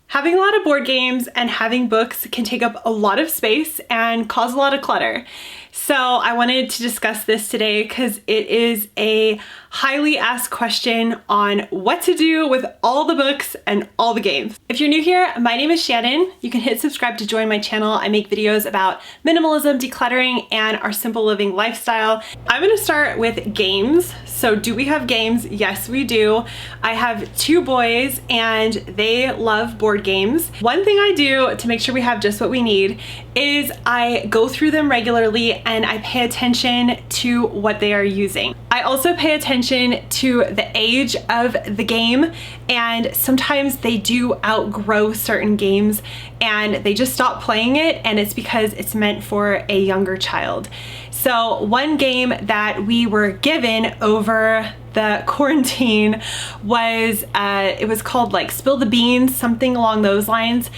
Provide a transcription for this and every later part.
Having a lot of board games and having books can take up a lot of space and cause a lot of clutter. So I wanted to discuss this today because it is a highly asked question on what to do with all the books and all the games. If you're new here, my name is Shannon. You can hit subscribe to join my channel. I make videos about minimalism, decluttering, and our simple living lifestyle. I'm gonna start with games. So do we have games? Yes, we do. I have two boys and they love board games. One thing I do to make sure we have just what we need is I go through them regularly and I pay attention to what they are using. I also pay attention to the age of the game, and sometimes they do outgrow certain games and they just stop playing it, and it's because it's meant for a younger child. So one game that we were given over the quarantine was, it was called like Spill the Beans, something along those lines,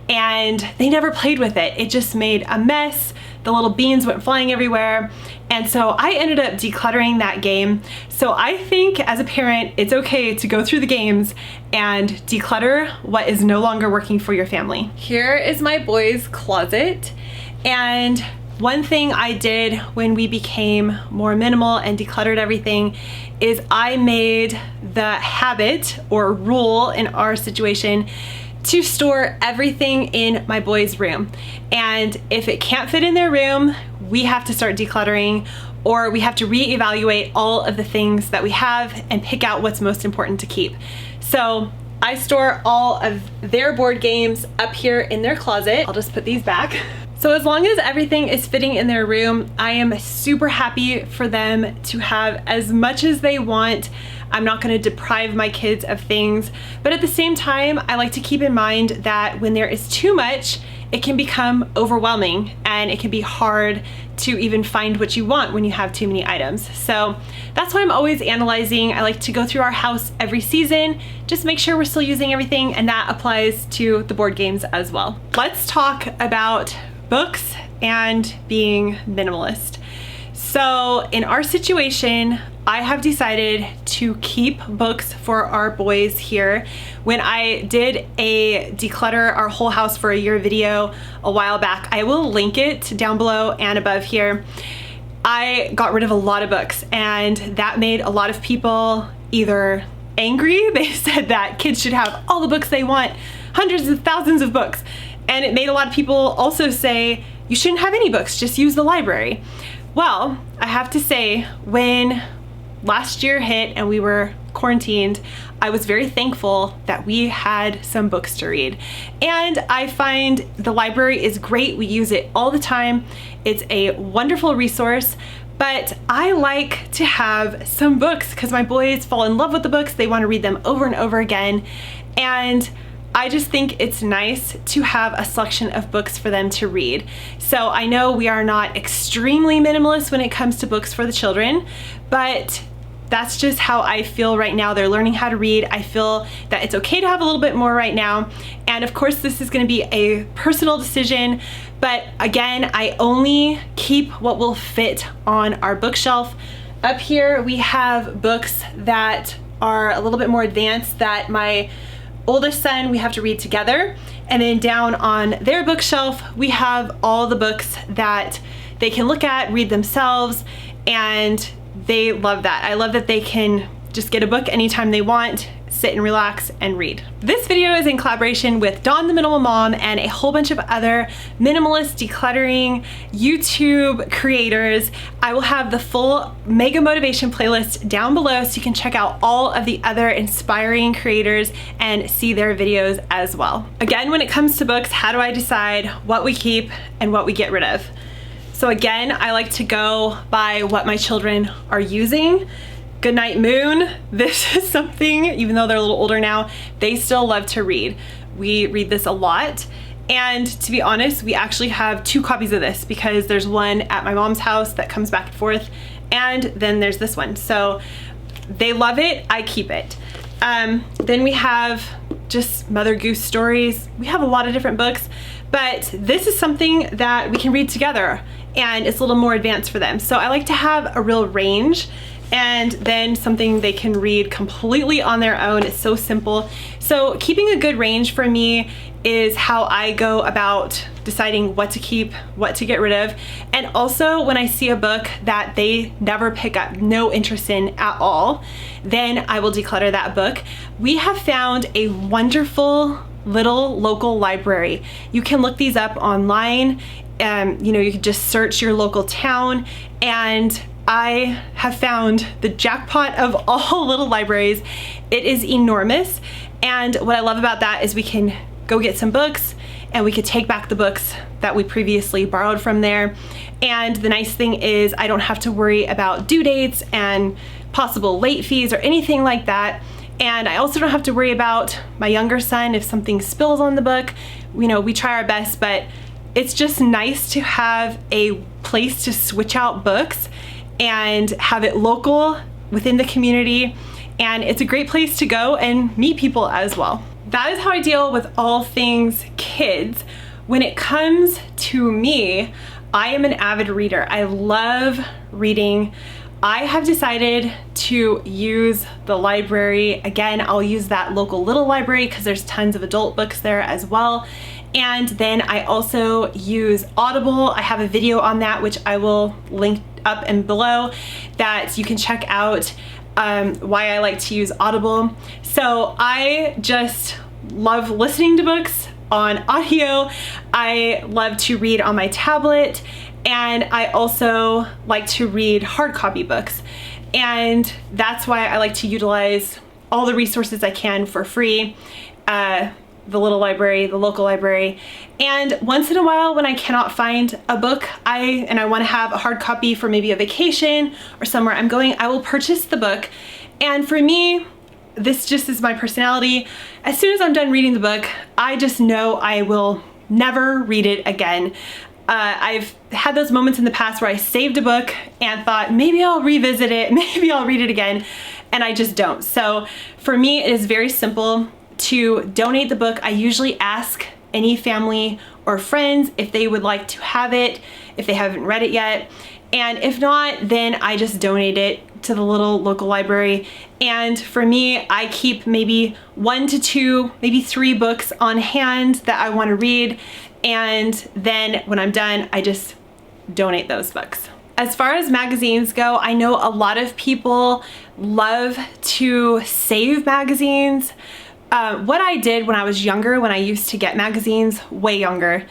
and they never played with it. It just made a mess. The little beans went flying everywhere. And so I ended up decluttering that game. So I think as a parent, it's okay to go through the games and declutter what is no longer working for your family. Here is my boys' closet. And one thing I did when we became more minimal and decluttered everything is I made the habit or rule in our situation to store everything in my boys' room. And if it can't fit in their room, we have to start decluttering, or we have to reevaluate all of the things that we have and pick out what's most important to keep. So I store all of their board games up here in their closet. I'll just put these back. So as long as everything is fitting in their room, I am super happy for them to have as much as they want. I'm not going to deprive my kids of things, but at the same time, I like to keep in mind that when there is too much, it can become overwhelming and it can be hard to even find what you want when you have too many items. So that's why I'm always analyzing. I like to go through our house every season, just make sure we're still using everything, and that applies to the board games as well. Let's talk about books and being minimalist. So in our situation, I have decided to keep books for our boys here. When I did a declutter our whole house for a year video a while back, I will link it down below and above here. I got rid of a lot of books, and that made a lot of people either angry. They said that kids should have all the books they want, hundreds of thousands of books. And it made a lot of people also say, you shouldn't have any books, just use the library. Well, I have to say, when last year hit and we were quarantined, I was very thankful that we had some books to read. And I find the library is great. We use it all the time. It's a wonderful resource, but I like to have some books because my boys fall in love with the books. They want to read them over and over again. And I just think it's nice to have a selection of books for them to read. So I know we are not extremely minimalist when it comes to books for the children, but that's just how I feel right now. They're learning how to read. I feel that it's okay to have a little bit more right now. And of course, this is going to be a personal decision, but again, I only keep what will fit on our bookshelf. Up here, we have books that are a little bit more advanced that my oldest son, we have to read together. And then down on their bookshelf, we have all the books that they can look at, read themselves, and they love that. I love that they can just get a book anytime they want, sit and relax and read. This video is in collaboration with Dawn the Minimal Mom and a whole bunch of other minimalist decluttering YouTube creators. I will have the full mega motivation playlist down below so you can check out all of the other inspiring creators and see their videos as well. Again, when it comes to books, how do I decide what we keep and what we get rid of? So again, I like to go by what my children are using. Goodnight Moon, this is something, even though they're a little older now, they still love to read. We read this a lot. And to be honest, we actually have two copies of this because there's one at my mom's house that comes back and forth, and then there's this one. So they love it, I keep it. Then we have just Mother Goose stories. We have a lot of different books, but this is something that we can read together and it's a little more advanced for them. So I like to have a real range. and then something they can read completely on their own. It's so simple. So keeping a good range for me is how I go about deciding what to keep, what to get rid of. And also when I see a book that they never pick up, no interest in at all, then I will declutter that book. We have found a wonderful little local library. You can look these up online. You know, you can just search your local town, and I have found the jackpot of all little libraries. It is enormous. And what I love about that is we can go get some books and we could take back the books that we previously borrowed from there. And the nice thing is I don't have to worry about due dates and possible late fees or anything like that. And I also don't have to worry about my younger son if something spills on the book. You know, we try our best, but it's just nice to have a place to switch out books and have it local within the community. And it's a great place to go and meet people as well. That is how I deal with all things kids. When it comes to me, I am an avid reader. I love reading. I have decided to use the library. Again, I'll use that local little library because there's tons of adult books there as well. And then I also use Audible. I have a video on that, which I will link up and below, that you can check out why I like to use Audible. So I just love listening to books on audio. I love to read on my tablet, and I also like to read hard copy books. And that's why I like to utilize all the resources I can for free. The little library, the local library. And once in a while when I cannot find a book and I want to have a hard copy for maybe a vacation or somewhere I'm going, I will purchase the book. And for me, this just is my personality. As soon as I'm done reading the book, I just know I will never read it again. I've had those moments in the past where I saved a book and thought, maybe I'll revisit it, maybe I'll read it again, and I just don't. So for me, it is very simple to donate the book. I usually ask any family or friends if they would like to have it, if they haven't read it yet. And if not, then I just donate it to the little local library. And for me, I keep maybe 1 to 2, maybe 3 books on hand that I want to read. And then when I'm done, I just donate those books. As far as magazines go, I know a lot of people love to save magazines. What I did when I was younger, when I used to get magazines, way younger,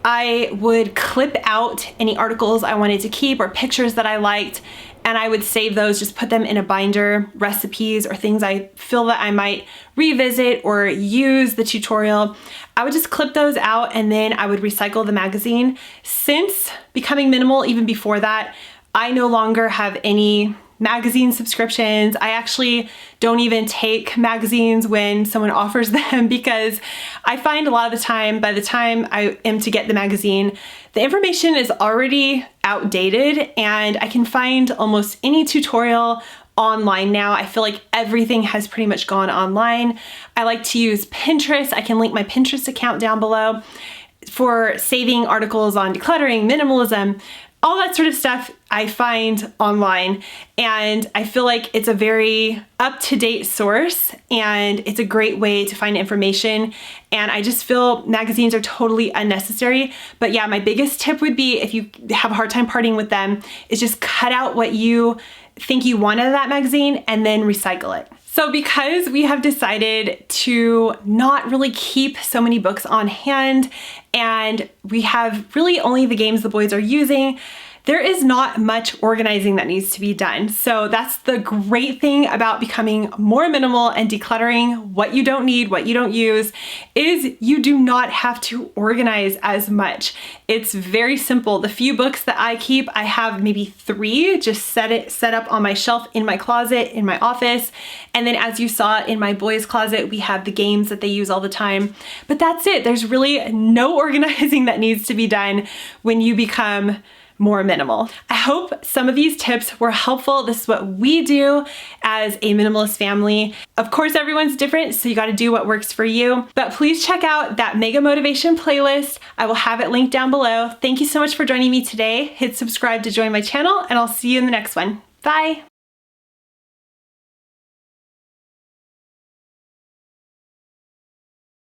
I would clip out any articles I wanted to keep or pictures that I liked, and I would save those, just put them in a binder, recipes or things I feel that I might revisit or use the tutorial. I would just clip those out and then I would recycle the magazine. Since becoming minimal, even before that, I no longer have any magazine subscriptions. I actually don't even take magazines when someone offers them, because I find a lot of the time, by the time I am to get the magazine, the information is already outdated, and I can find almost any tutorial online now. I feel like everything has pretty much gone online. I like to use Pinterest. I can link my Pinterest account down below for saving articles on decluttering, minimalism, all that sort of stuff I find online, and I feel like it's a very up-to-date source and it's a great way to find information, and I just feel magazines are totally unnecessary. But yeah, my biggest tip would be, if you have a hard time parting with them, is just cut out what you think you want out of that magazine and then recycle it. So because we have decided to not really keep so many books on hand, and we have really only the games the boys are using, there is not much organizing that needs to be done. So that's the great thing about becoming more minimal and decluttering what you don't need, what you don't use, is you do not have to organize as much. It's very simple. The few books that I keep, I have maybe 3 just set up on my shelf in my closet, in my office. And then as you saw in my boys' closet, we have the games that they use all the time. But that's it. There's really no organizing that needs to be done when you become more minimal. I hope some of these tips were helpful. This is what we do as a minimalist family. Of course, everyone's different, so you got to do what works for you. But please check out that Mega Motivation playlist. I will have it linked down below. Thank you so much for joining me today. Hit subscribe to join my channel, and I'll see you in the next one. Bye.